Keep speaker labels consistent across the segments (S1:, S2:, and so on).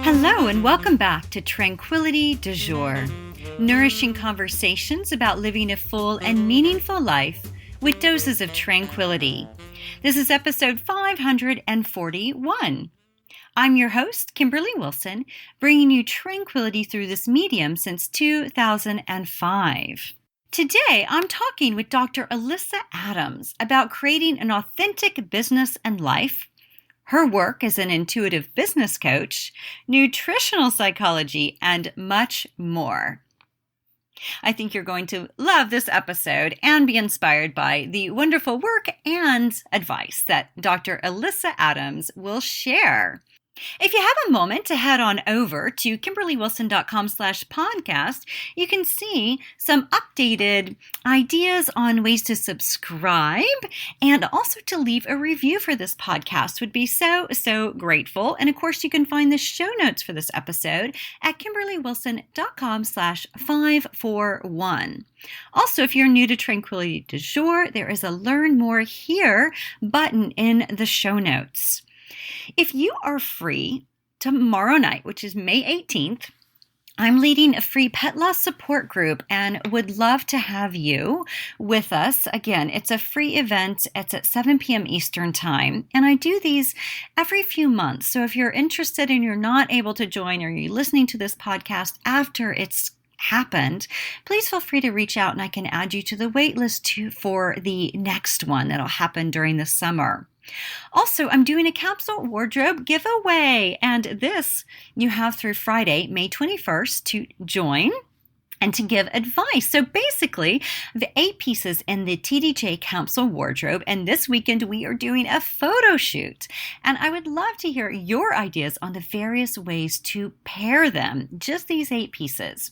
S1: Hello and welcome back to Tranquility du Jour, nourishing conversations about living a full and meaningful life with doses of tranquility. This is episode 541. I'm your host, Kimberly Wilson, bringing you tranquility through this medium since 2005. Today, I'm talking with Dr. Alyssa Adams about creating an authentic business and life, her work as an intuitive business coach, nutritional psychology, and much more. I think you're going to love this episode and be inspired by the wonderful work and advice that Dr. Alyssa Adams will share. If you have a moment to head on over to kimberlywilson.com/podcast, you can see some updated ideas on ways to subscribe and also to leave a review for this podcast. Would be so grateful. And of course, you can find the show notes for this episode at kimberlywilson.com/541. Also, if you're new to Tranquility du Jour, there is a Learn More Here button in the show notes. If you are free tomorrow night, which is May 18th, I'm leading a free pet loss support group and would love to have you with us. Again, it's a free event. It's at 7 p.m. Eastern Time, and I do these every few months. So if you're interested and you're not able to join, or you're listening to this podcast after it's happened, please feel free to reach out and I can add you to the waitlist for the next one that'll happen during the summer. Also, I'm doing a capsule wardrobe giveaway, and this you have through Friday, May 21st to join and to give advice. So basically, the 8 pieces in the TDJ capsule wardrobe, and this weekend we are doing a photo shoot. And I would love to hear your ideas on the various ways to pair them, just these 8 pieces.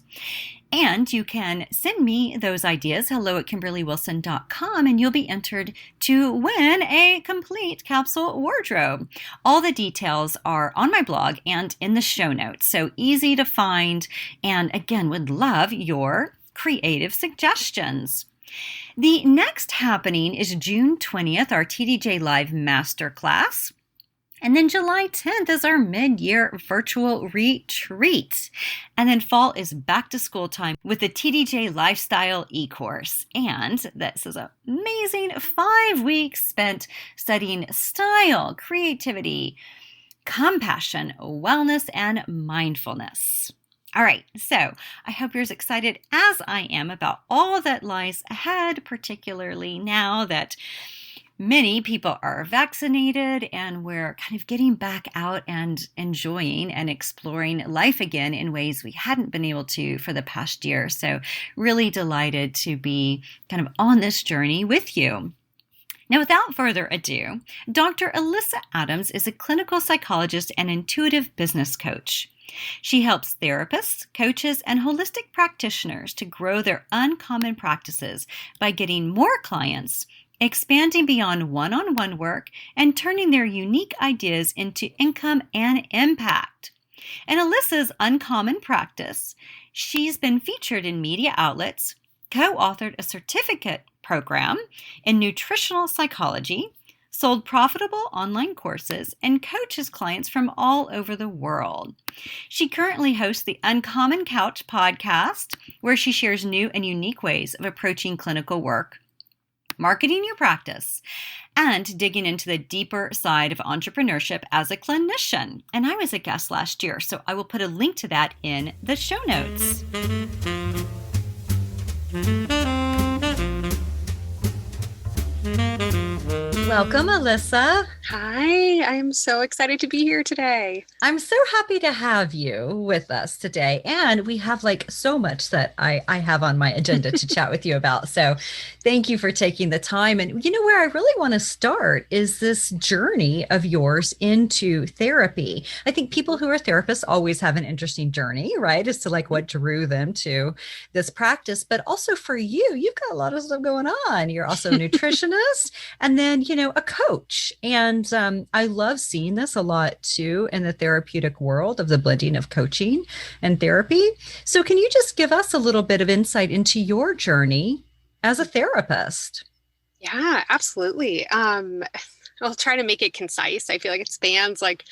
S1: And you can send me those ideas, hello@kimberlywilson.com, and you'll be entered to win a complete capsule wardrobe. All the details are on my blog and in the show notes, so easy to find. And again, would love your creative suggestions. The next happening is June 20th, our TDJ Live Masterclass. And then July 10th is our mid-year virtual retreat. And then fall is back to school time with the TDJ Lifestyle e-course. And this is an amazing 5 weeks spent studying style, creativity, compassion, wellness, and mindfulness. All right, so I hope you're as excited as I am about all that lies ahead, particularly now that many people are vaccinated and we're kind of getting back out and enjoying and exploring life again in ways we hadn't been able to for the past year. So really delighted to be kind of on this journey with you. Now, without further ado, Dr. Alyssa Adams is a clinical psychologist and intuitive business coach. She helps therapists, coaches, and holistic practitioners to grow their uncommon practices by getting more clients, expanding beyond one-on-one work, and turning their unique ideas into income and impact. In Alyssa's uncommon practice, she's been featured in media outlets, co-authored a certificate program in nutritional psychology, sold profitable online courses, and coaches clients from all over the world. She currently hosts the Uncommon Couch podcast, where she shares new and unique ways of approaching clinical work, marketing your practice, and digging into the deeper side of entrepreneurship as a clinician. And I was a guest last year, so I will put a link to that in the show notes. Welcome, Alyssa.
S2: Hi, I am so excited to be here today.
S1: I'm so happy to have you with us today. And we have like so much that I have on my agenda to chat with you about. So thank you for taking the time. And you know, where I really want to start is this journey of yours into therapy. I think people who are therapists always have an interesting journey, right? As to like what drew them to this practice. But also for you, you've got a lot of stuff going on. You're also a nutritionist and then, you know, a coach. And I love seeing this a lot too in the therapeutic world of the blending of coaching and therapy. So can you just give us a little bit of insight into your journey as a therapist?
S2: Yeah, absolutely. I'll try to make it concise. I feel like it spans like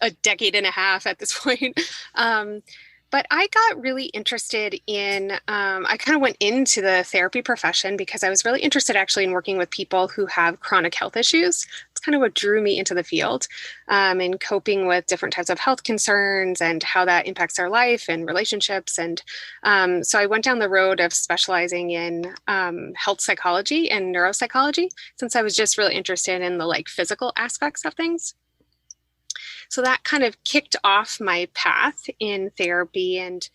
S2: a decade and a half at this point. Um, but I got really interested in, I kind of went into the therapy profession because I was really interested actually in working with people who have chronic health issues. It's kind of what drew me into the field, and coping with different types of health concerns and how that impacts their life and relationships. And so I went down the road of specializing in health psychology and neuropsychology since I was just really interested in the like physical aspects of things. So that kind of kicked off my path in therapy. And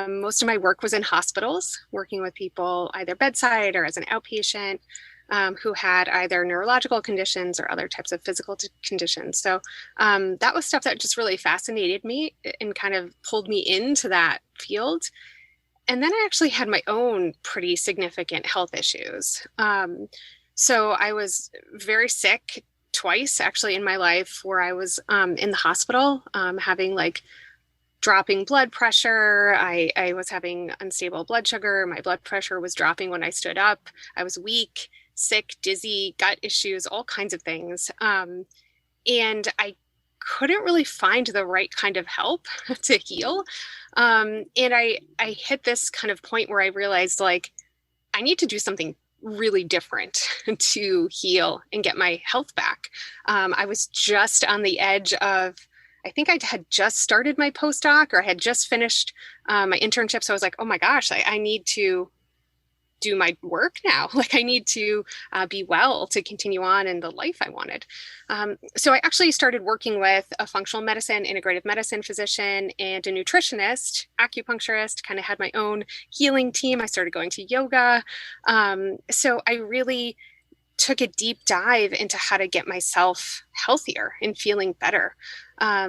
S2: most of my work was in hospitals, working with people either bedside or as an outpatient, who had either neurological conditions or other types of physical conditions. So that was stuff that just really fascinated me and kind of pulled me into that field. And then I actually had my own pretty significant health issues. So I was very sick twice actually in my life where I was in the hospital, having like dropping blood pressure. I was having unstable blood sugar. My blood pressure was dropping when I stood up. I was weak, sick, dizzy, gut issues, all kinds of things. And I couldn't really find the right kind of help to heal. And I hit this kind of point where I realized like, I need to do something really different to heal and get my health back. I was just on the edge of, I think I had just started my postdoc or I had just finished my internship. So I was like, oh my gosh, I need to do my work now. Like I need to be well to continue on in the life I wanted. So I actually started working with a functional medicine, integrative medicine physician and a nutritionist, acupuncturist, kind of had my own healing team. I started going to yoga. So I really took a deep dive into how to get myself healthier and feeling better.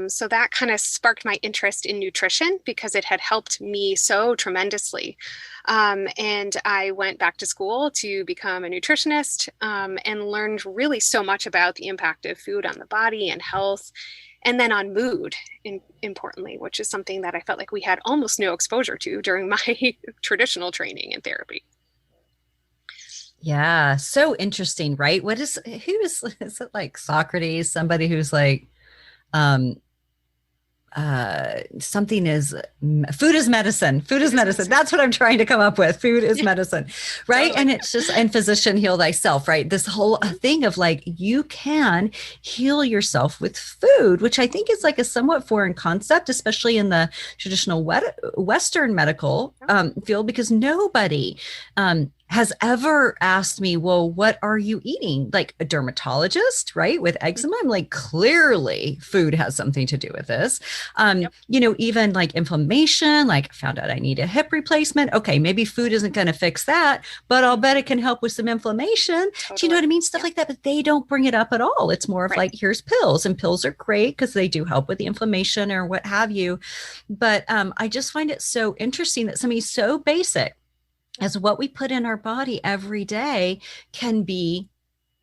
S2: So that kind of sparked my interest in nutrition because it had helped me so tremendously. And I went back to school to become a nutritionist, and learned really so much about the impact of food on the body and health, and then on mood, importantly, which is something that I felt like we had almost no exposure to during my traditional training in therapy.
S3: Yeah, so interesting, right? Is it like Socrates, somebody who's like, um, something is food is medicine. Food is medicine. That's what I'm trying to come up with. Food is
S2: Yeah,
S3: medicine, right?
S2: totally.
S3: And it's just, and physician heal thyself, right? This whole thing of like, you can heal yourself with food, which I think is like a somewhat foreign concept, especially in the traditional Western medical field, because nobody has ever asked me, well, what are you eating? Like a dermatologist, right? With eczema, I'm like, clearly food has something to do with this.
S2: Yep.
S3: Even like inflammation, like found out I need a hip replacement. Okay, maybe food isn't going to fix that, but I'll bet it can help with some inflammation. Do you know
S2: Totally.
S3: what I mean? Stuff
S2: Yep.
S3: like that, but they don't bring it up at all. It's more of
S2: Right.
S3: like, here's pills, and pills are great because they do help with the inflammation or what have you. But I just find it so interesting that something so basic as what we put in our body every day can be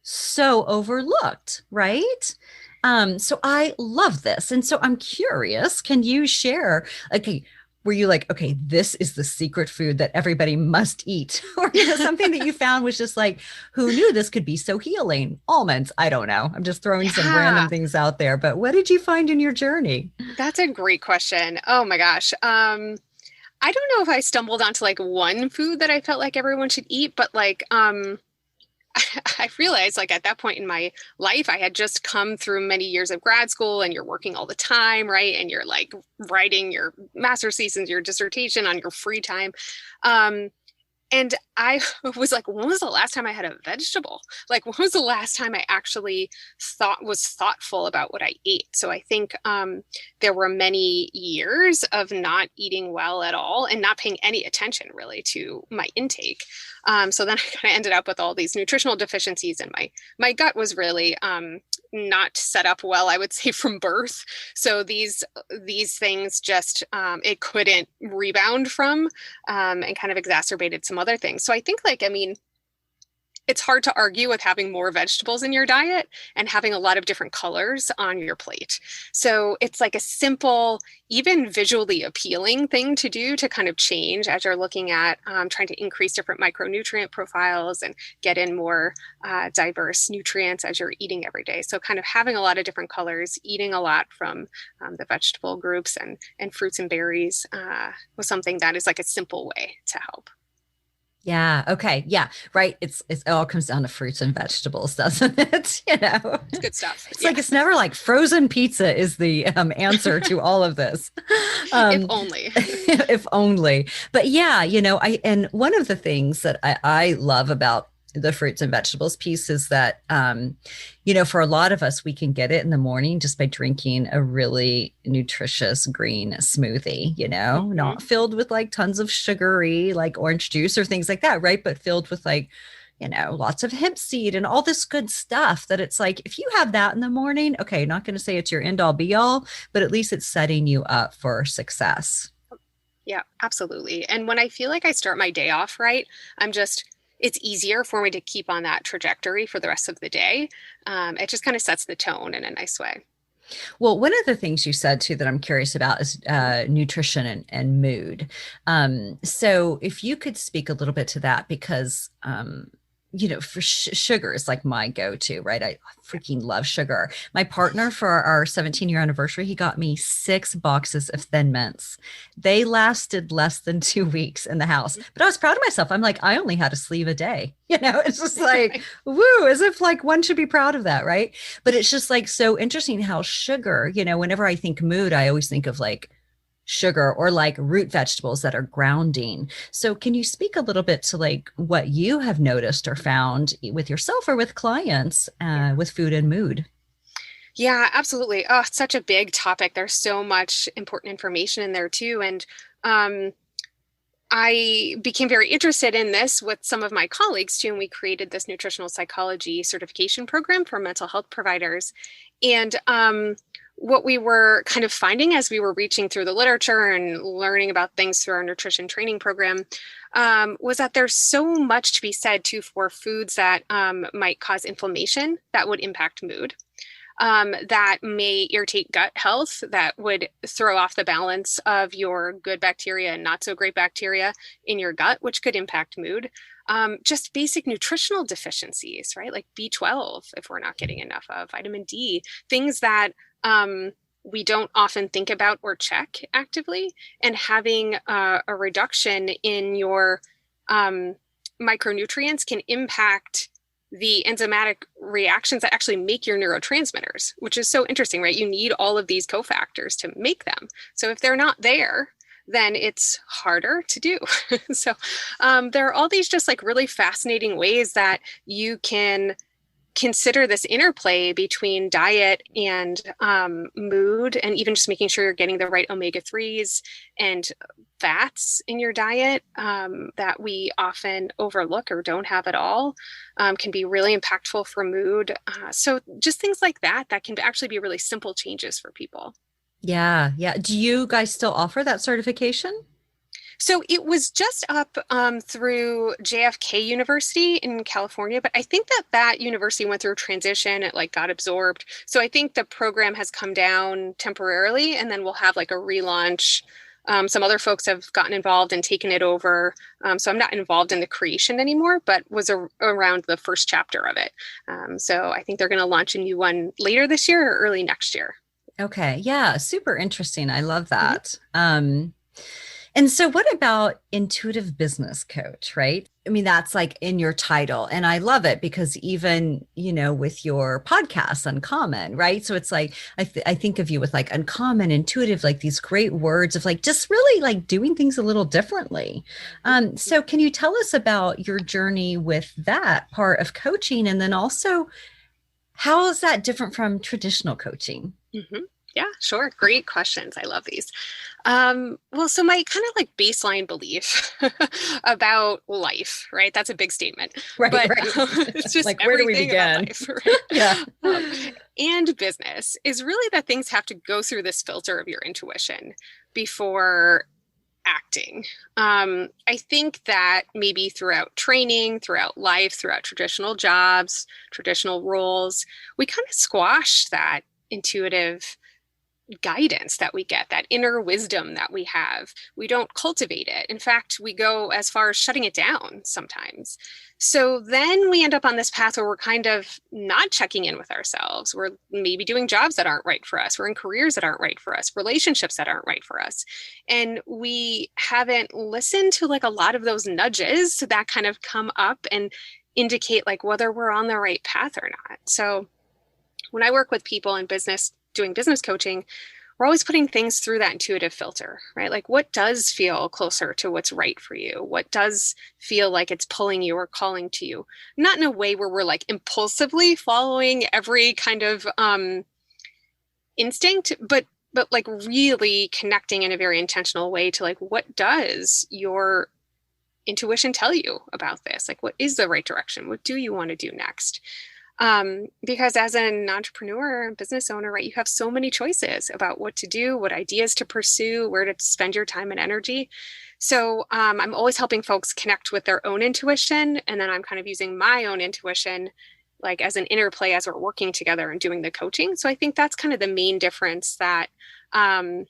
S3: so overlooked, right? So I love this. And so I'm curious, can you share, okay, were you like, okay, this is the secret food that everybody must eat? Or, something that you found was just like, who knew this could be so healing? Almonds, I don't know. I'm just throwing some random
S2: Yeah,
S3: things out there, but what did you find in your journey?
S2: that's a great question. Oh my gosh. I don't know if I stumbled onto like one food that I felt like everyone should eat, but like I realized like at that point in my life, I had just come through many years of grad school and you're working all the time, right? And you're like writing your master's thesis, your dissertation on your free time. Um, And I was like, when was the last time I had a vegetable? Like, when was the last time I actually was thoughtful about what I ate? So I think there were many years of not eating well at all and not paying any attention really to my intake. So then I kind of ended up with all these nutritional deficiencies, and my gut was really not set up well, I would say, from birth. So these things just it couldn't rebound from, and kind of exacerbated some other things. So I think like, I mean, it's hard to argue with having more vegetables in your diet and having a lot of different colors on your plate. So it's like a simple, even visually appealing thing to do to kind of change as you're looking at trying to increase different micronutrient profiles and get in more diverse nutrients as you're eating every day. So kind of having a lot of different colors, eating a lot from the vegetable groups and fruits and berries was something that is like a simple way to help.
S3: Yeah. Okay. Yeah. Right. It all comes down to fruits and vegetables, doesn't it?
S2: It's good stuff.
S3: It's like, it's never like frozen pizza is the answer to all of this.
S2: If only.
S3: If only. But yeah, and one of the things that I love about the fruits and vegetables piece is that, for a lot of us, we can get it in the morning just by drinking a really nutritious green smoothie,
S2: Mm-hmm.
S3: not filled with like tons of sugary, like orange juice or things like that. Right. But filled with like, lots of hemp seed and all this good stuff that it's like, if you have that in the morning, okay, not going to say it's your end all be all, but at least it's setting you up for success.
S2: Yeah, absolutely. And when I feel like I start my day off right, it's easier for me to keep on that trajectory for the rest of the day. It just kind of sets the tone in a nice way.
S3: Well, one of the things you said too that I'm curious about is nutrition and mood. So if you could speak a little bit to that, because for sugar is like my go-to, right? I freaking love sugar. My partner for our 17-year anniversary, he got me 6 boxes of Thin Mints. They lasted less than 2 weeks in the house, but I was proud of myself. I'm like, I only had a sleeve a day. It's just like, woo, as if like one should be proud of that, right? But it's just like so interesting how sugar, whenever I think mood, I always think of like sugar or like root vegetables that are grounding. So can you speak a little bit to like what you have noticed or found with yourself or with clients with food and mood?
S2: Yeah, absolutely. Oh, it's such a big topic. There's so much important information in there too. And I became very interested in this with some of my colleagues too, and we created this nutritional psychology certification program for mental health providers. And what we were kind of finding as we were reaching through the literature and learning about things through our nutrition training program was that there's so much to be said too for foods that might cause inflammation that would impact mood. That may irritate gut health, that would throw off the balance of your good bacteria and not so great bacteria in your gut, which could impact mood. Just basic nutritional deficiencies, right? Like B12, if we're not getting enough of, vitamin D, things that we don't often think about or check actively, and having a reduction in your micronutrients can impact the enzymatic reactions that actually make your neurotransmitters, which is so interesting, right? You need all of these cofactors to make them. So if they're not there, then it's harder to do. So there are all these just like really fascinating ways that you can consider this interplay between diet and mood, and even just making sure you're getting the right omega-3s and fats in your diet that we often overlook or don't have at all can be really impactful for mood. So just things like that can actually be really simple changes for people.
S3: Yeah. Yeah. Do you guys still offer that certification?
S2: So it was just up through JFK University in California, but I think that university went through a transition. It like got absorbed. So I think the program has come down temporarily, and then we'll have like a relaunch. Some other folks have gotten involved and taken it over. So I'm not involved in the creation anymore, but was around the first chapter of it. So I think they're going to launch a new one later this year or early next year.
S3: Okay. Yeah. Super interesting. I love that. Mm-hmm. And so what about intuitive business coach, right? I mean, that's like in your title, and I love it because even, with your podcast, Uncommon, right? So it's like, I think of you with like uncommon, intuitive, like these great words of like, just really like doing things a little differently. So can you tell us about your journey with that part of coaching? And then also, how is that different from traditional coaching?
S2: Mm-hmm. Yeah, sure. Great questions. I love these. Well, so my kind of like baseline belief about life, right? That's a big statement,
S3: right?
S2: But
S3: right.
S2: It's just
S3: like, where do we begin?
S2: Life, right?
S3: Yeah.
S2: And business is really that things have to go through this filter of your intuition before acting. I think that maybe throughout training, throughout life, throughout traditional jobs, traditional roles, we kind of squash that intuitive guidance that we get, that inner wisdom that we have. We don't cultivate it. In fact, we go as far as shutting it down sometimes. So then we end up on this path where we're kind of not checking in with ourselves. We're maybe doing jobs that aren't right for us. We're in careers that aren't right for us, relationships that aren't right for us. And we haven't listened to like a lot of those nudges that kind of come up and indicate like whether we're on the right path or not. So when I work with people in business, doing business coaching, we're always putting things through that intuitive filter, right? Like what does feel closer to what's right for you? What does feel like it's pulling you or calling to you? Not in a way where we're like impulsively following every kind of instinct, but like really connecting in a very intentional way to like, what does your intuition tell you about this? Like, what is the right direction? What do you want to do next? Because as an entrepreneur and business owner, right, you have so many choices about what to do, what ideas to pursue, where to spend your time and energy. So I'm always helping folks connect with their own intuition. And then I'm kind of using my own intuition like as an interplay as we're working together and doing the coaching. So I think that's kind of the main difference, that there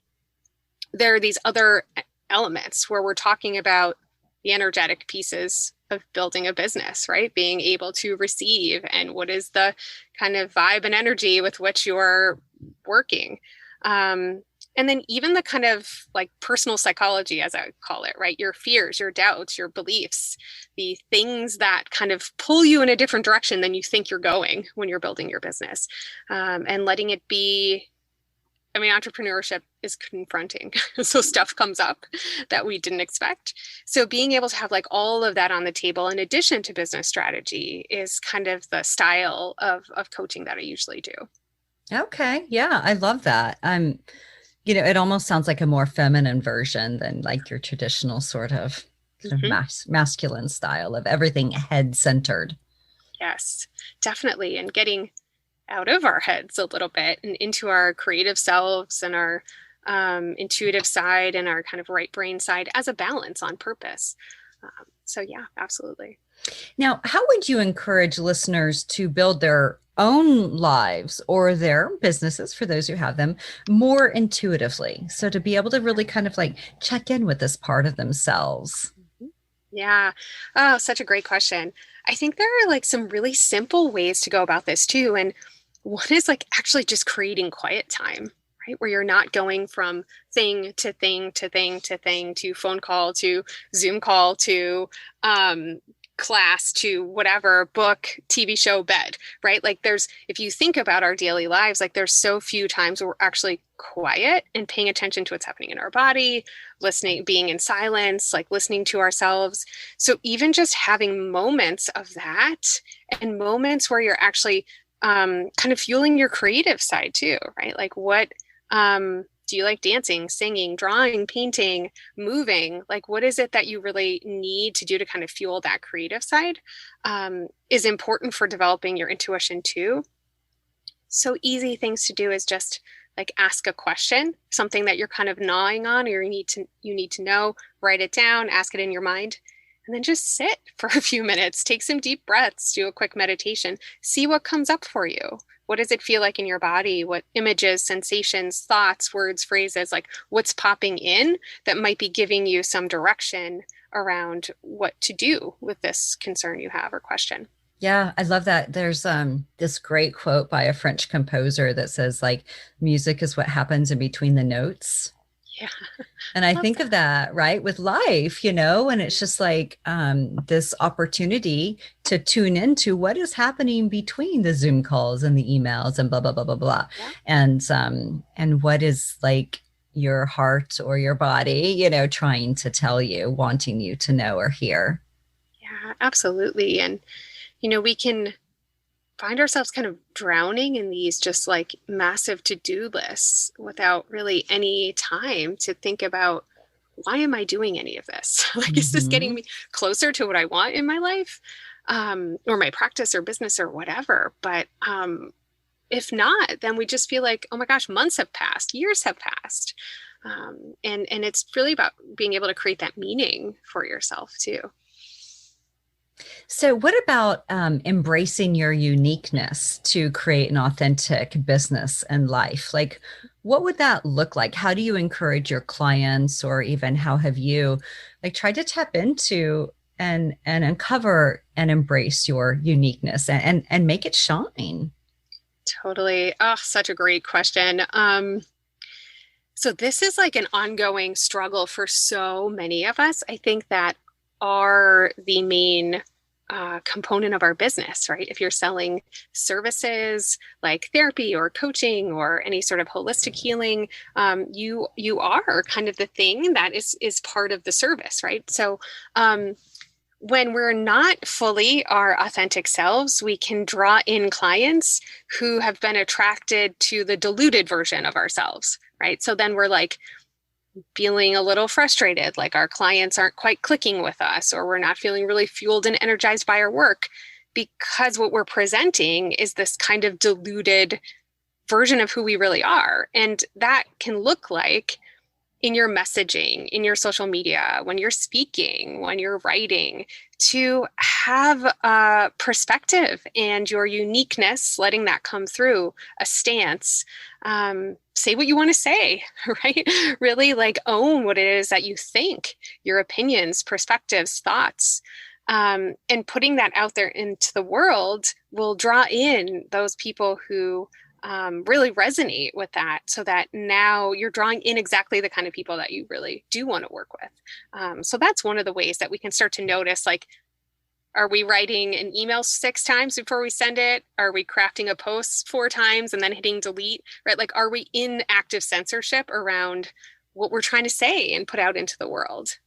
S2: are these other elements where we're talking about the energetic pieces of building a business, right? Being able to receive, and what is the kind of vibe and energy with which you're working. And then even the kind of like personal psychology, as I would call it, right? Your fears, your doubts, your beliefs, the things that kind of pull you in a different direction than you think you're going when you're building your business, and letting it be. I mean, entrepreneurship is confronting. So stuff comes up that we didn't expect. So being able to have like all of that on the table in addition to business strategy is kind of the style of coaching that I usually do.
S3: Okay. Yeah. I love that. It almost sounds like a more feminine version than like your traditional sort of masculine style of everything head centered.
S2: Yes, definitely. And getting out of our heads a little bit and into our creative selves and our intuitive side and our kind of right brain side as a balance on purpose. So yeah, absolutely.
S3: Now, how would you encourage listeners to build their own lives or their businesses, for those who have them, more intuitively? So to be able to really kind of like check in with this part of themselves.
S2: Yeah. Oh, such a great question. I think there are like some really simple ways to go about this too. And one is like actually just creating quiet time, right? Where you're not going from thing to thing to thing to thing to phone call to Zoom call to class to whatever, book, TV show, bed, right? Like if you think about our daily lives, like there's so few times where we're actually quiet and paying attention to what's happening in our body, listening, being in silence, like listening to ourselves. So even just having moments of that and moments where you're actually kind of fueling your creative side too, right? Like what do you like? Dancing, singing, drawing, painting, moving? Like what is it that you really need to do to kind of fuel that creative side is important for developing your intuition too. So easy things to do is just like ask a question, something that you're kind of gnawing on or you need to know, write it down, ask it in your mind. And then just sit for a few minutes, take some deep breaths, do a quick meditation, see what comes up for you. What does it feel like in your body? What images, sensations, thoughts, words, phrases, like what's popping in that might be giving you some direction around what to do with this concern you have or question.
S3: Yeah, I love that. There's this great quote by a French composer that says like music is what happens in between the notes.
S2: Yeah.
S3: And I think of that, right, with life, and it's just like this opportunity to tune into what is happening between the Zoom calls and the emails and blah, blah, blah, blah, blah. Yeah. And what is like your heart or your body, trying to tell you, wanting you to know or hear.
S2: Yeah, absolutely. And, we can find ourselves kind of drowning in these just like massive to-do lists without really any time to think about, why am I doing any of this? Like, is this getting me closer to what I want in my life, or my practice or business or whatever? But if not, then we just feel like, oh my gosh, months have passed, years have passed. And it's really about being able to create that meaning for yourself too.
S3: So, what about embracing your uniqueness to create an authentic business and life? Like, what would that look like? How do you encourage your clients, or even how have you like tried to tap into and uncover and embrace your uniqueness and make it shine?
S2: Totally. Oh, such a great question. So this is like an ongoing struggle for so many of us. I think that are the main component of our business, right? If you're selling services like therapy or coaching or any sort of holistic healing, you are kind of the thing that is part of the service, right? So when we're not fully our authentic selves, we can draw in clients who have been attracted to the diluted version of ourselves, right? So then we're like feeling a little frustrated, like our clients aren't quite clicking with us, or we're not feeling really fueled and energized by our work because what we're presenting is this kind of diluted version of who we really are. And that can look like in your messaging, in your social media, when you're speaking, when you're writing, to have a perspective and your uniqueness, letting that come through, a stance, say what you want to say, right? Really like own what it is that you think, your opinions, perspectives, thoughts. And putting that out there into the world will draw in those people who really resonate with that, so that now you're drawing in exactly the kind of people that you really do want to work with. So that's one of the ways that we can start to notice, like, are we writing an email 6 times before we send it? Are we crafting a post 4 times and then hitting delete, right? Like, are we in active censorship around what we're trying to say and put out into the world?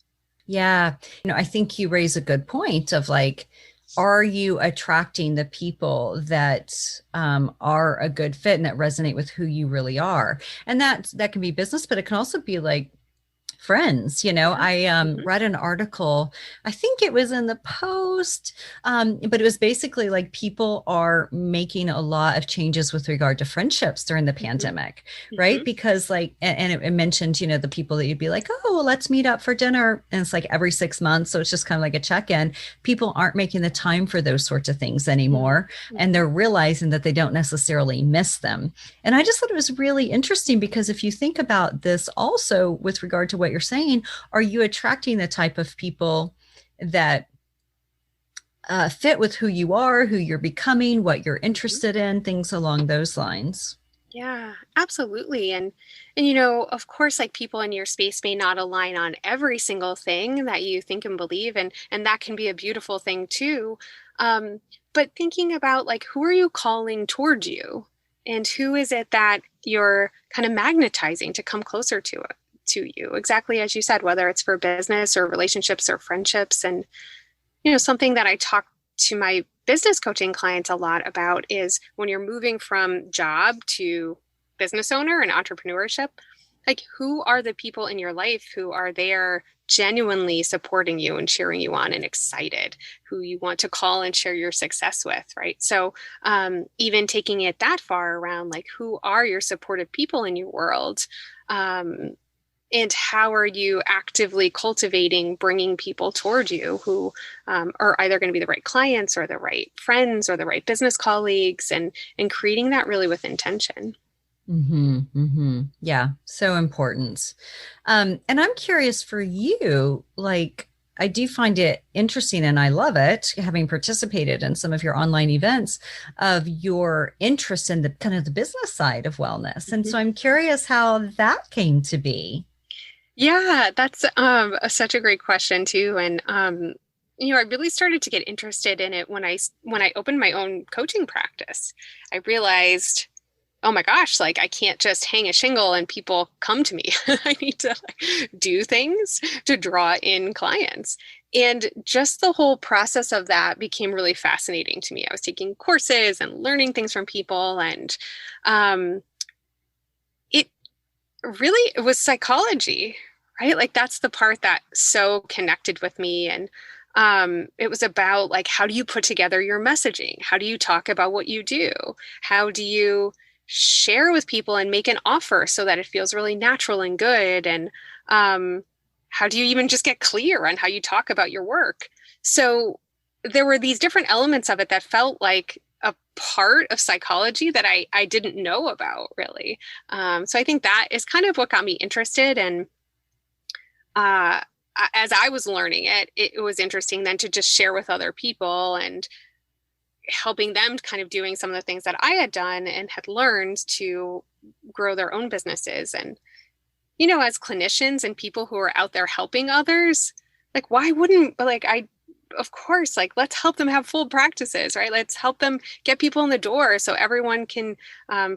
S3: Yeah. I think you raise a good point of like, are you attracting the people that are a good fit and that resonate with who you really are? And that can be business, but it can also be like friends. I read an article, I think it was in the Post, but it was basically like people are making a lot of changes with regard to friendships during the pandemic, right? Because like, and it mentioned, the people that you'd be like, oh, well, let's meet up for dinner. And it's like every 6 months. So it's just kind of like a check-in. People aren't making the time for those sorts of things anymore. And they're realizing that they don't necessarily miss them. And I just thought it was really interesting, because if you think about this also with regard to what you're saying, are you attracting the type of people that fit with who you are, who you're becoming, what you're interested in, things along those lines?
S2: Yeah, absolutely. And of course, like, people in your space may not align on every single thing that you think and believe, and that can be a beautiful thing too. But thinking about, like, who are you calling towards you, and who is it that you're kind of magnetizing to come closer to you, exactly as you said, whether it's for business or relationships or friendships. And something that I talk to my business coaching clients a lot about is, when you're moving from job to business owner and entrepreneurship, like, who are the people in your life who are there genuinely supporting you and cheering you on and excited, who you want to call and share your success with, right? So even taking it that far around, like, who are your supportive people in your world? And how are you actively cultivating bringing people toward you who are either going to be the right clients or the right friends or the right business colleagues, and creating that really with intention.
S3: Yeah, so important. And I'm curious for you, like, I do find it interesting, and I love it, having participated in some of your online events, of your interest in the kind of the business side of wellness. And so I'm curious how that came to be.
S2: Yeah, that's such a great question too. And I really started to get interested in it when I opened my own coaching practice. I realized, oh my gosh, like, I can't just hang a shingle and people come to me. I need to, like, do things to draw in clients. And just the whole process of that became really fascinating to me. I was taking courses and learning things from people, and it was psychology, right? Like, that's the part that so connected with me. And it was about, like, how do you put together your messaging? How do you talk about what you do? How do you share with people and make an offer so that it feels really natural and good? And how do you even just get clear on how you talk about your work? So there were these different elements of it that felt like a part of psychology that I didn't know about, really. So I think that is kind of what got me interested. And as I was learning it, it was interesting then to just share with other people and helping them kind of doing some of the things that I had done and had learned to grow their own businesses. And, you know, as clinicians and people who are out there helping others, like, why wouldn't, like, of course, like, let's help them have full practices, right? Let's help them get people in the door so everyone can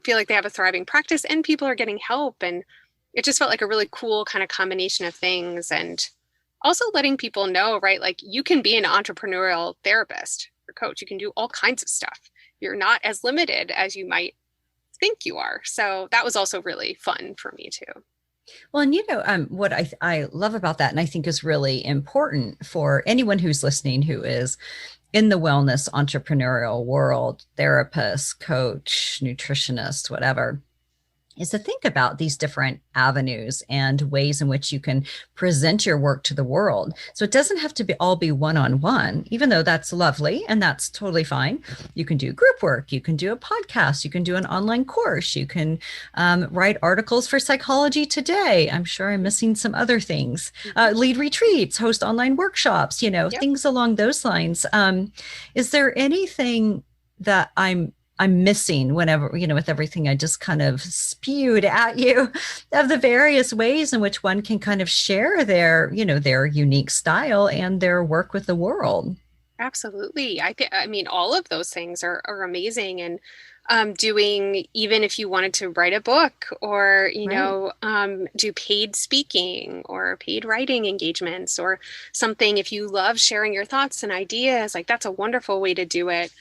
S2: feel like they have a thriving practice and people are getting help. And it just felt like a really cool kind of combination of things. And also letting people know, right? Like, you can be an entrepreneurial therapist or coach. You can do all kinds of stuff. You're not as limited as you might think you are. So that was also really fun for me too.
S3: Well, and you know, what I love about that, and I think is really important for anyone who's listening who is in the wellness entrepreneurial world, therapist, coach, nutritionist, whatever, is to think about these different avenues and ways in which you can present your work to the world. So it doesn't have to all be one-on-one, even though that's lovely and that's totally fine. You can do group work, you can do a podcast, you can do an online course, you can write articles for Psychology Today. I'm sure I'm missing some other things. Lead retreats, host online workshops, you know, things along those lines. Is there anything that I'm missing whenever, you know, with everything I just kind of spewed at you of the various ways in which one can kind of share their, you know, their unique style and their work with the world?
S2: Absolutely. I mean, all of those things are amazing. And doing, even if you wanted to write a book or, you know, do paid speaking or paid writing engagements or something, if you love sharing your thoughts and ideas, like, that's a wonderful way to do it.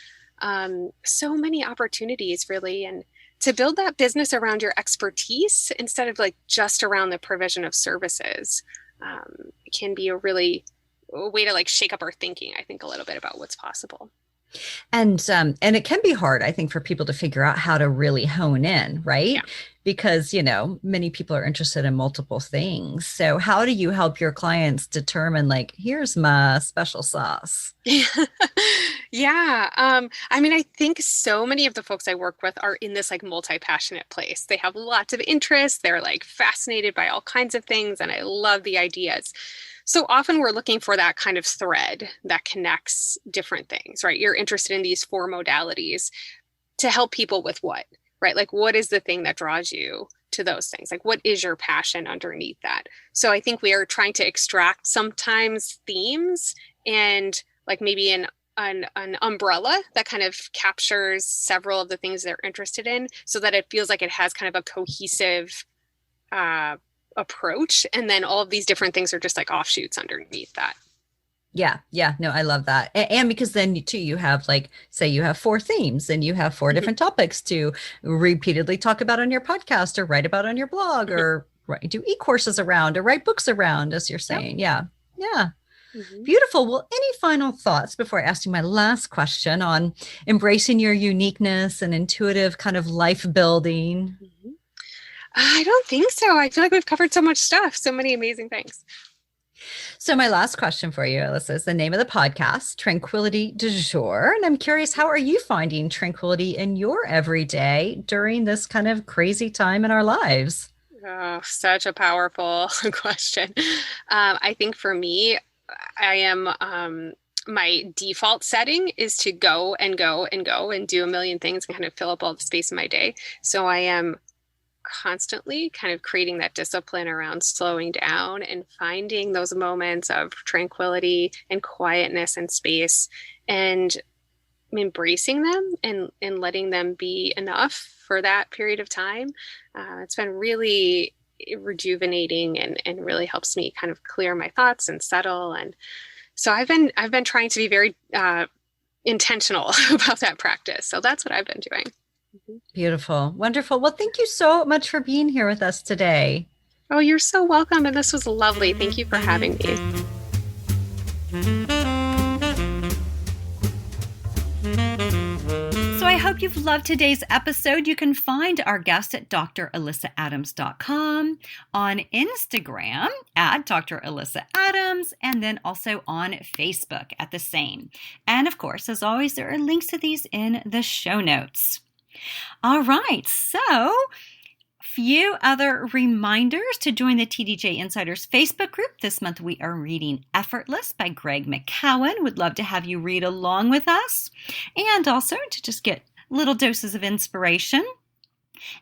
S2: So many opportunities, really, and to build that business around your expertise instead of like just around the provision of services can be a way to like shake up our thinking, I think, a little bit about what's possible.
S3: And it can be hard, I think, for people to figure out how to really hone in, right?
S2: Yeah.
S3: Because, you know, many people are interested in multiple things. So how do you help your clients determine, like, here's my special sauce?
S2: Yeah. I mean, I think so many of the folks I work with are in this like multi-passionate place. They have lots of interests. They're like fascinated by all kinds of things. And I love the ideas. So often we're looking for that kind of thread that connects different things, right? You're interested in these 4 modalities to help people with what, right? Like, what is the thing that draws you to those things? Like, what is your passion underneath that? So I think we are trying to extract sometimes themes and like maybe an umbrella that kind of captures several of the things they're interested in so that it feels like it has kind of a cohesive approach. And then all of these different things are just like offshoots underneath that.
S3: Yeah. No, I love that. And because then too, you have like, say you have 4 themes and you have 4 different topics to repeatedly talk about on your podcast or write about on your blog or do e-courses around or write books around, as you're saying. Yeah. Beautiful. Well, any final thoughts before I ask you my last question on embracing your uniqueness and intuitive kind of life building?
S2: I don't think so. I feel like we've covered so much stuff, so many amazing things.
S3: So my last question for you, Alyssa, is the name of the podcast, Tranquility du Jour. And I'm curious, how are you finding tranquility in your everyday during this kind of crazy time in our lives?
S2: Oh, such a powerful question. I think for me, I am, my default setting is to go and go and go and do a million things and kind of fill up all the space in my day. So I am constantly kind of creating that discipline around slowing down and finding those moments of tranquility and quietness and space and embracing them and letting them be enough for that period of time. It's been really rejuvenating and really helps me kind of clear my thoughts and settle. And so I've been trying to be very intentional about that practice. So that's what I've been doing.
S3: Beautiful. Wonderful. Well, thank you so much for being here with us today.
S2: Oh, you're so welcome. And this was lovely. Thank you for having me.
S1: So I hope hope you've loved today's episode. You can find our guest at dralyssaadams.com, on Instagram at Dr. Alyssa Adams, and then also on Facebook at the same. And of course, as always, there are links to these in the show notes. All right, so few other reminders to join the TDJ Insiders Facebook group. This month we are reading Effortless by Greg McKeown. Would love to have you read along with us, and also to just get little doses of inspiration.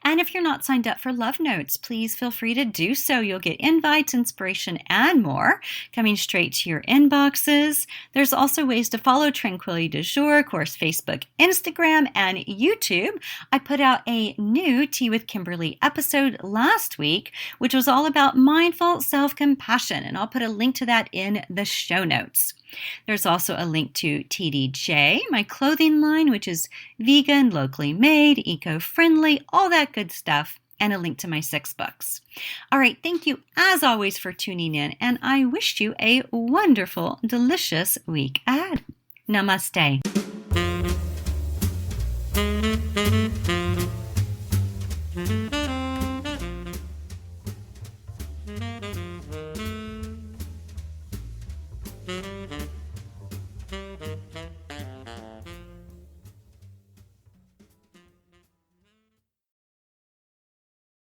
S1: And if you're not signed up for Love Notes, please feel free to do so. You'll get invites, inspiration, and more coming straight to your inboxes. There's also ways to follow Tranquility du Jour, of course, Facebook, Instagram, and YouTube. I put out a new Tea with Kimberly episode last week, which was all about mindful self-compassion, and I'll put a link to that in the show notes. There's also a link to TDJ, my clothing line, which is vegan, locally made, eco-friendly, all that good stuff, and a link to my 6 books. All right, thank you as always for tuning in, and I wish you a wonderful, delicious week ahead. Namaste.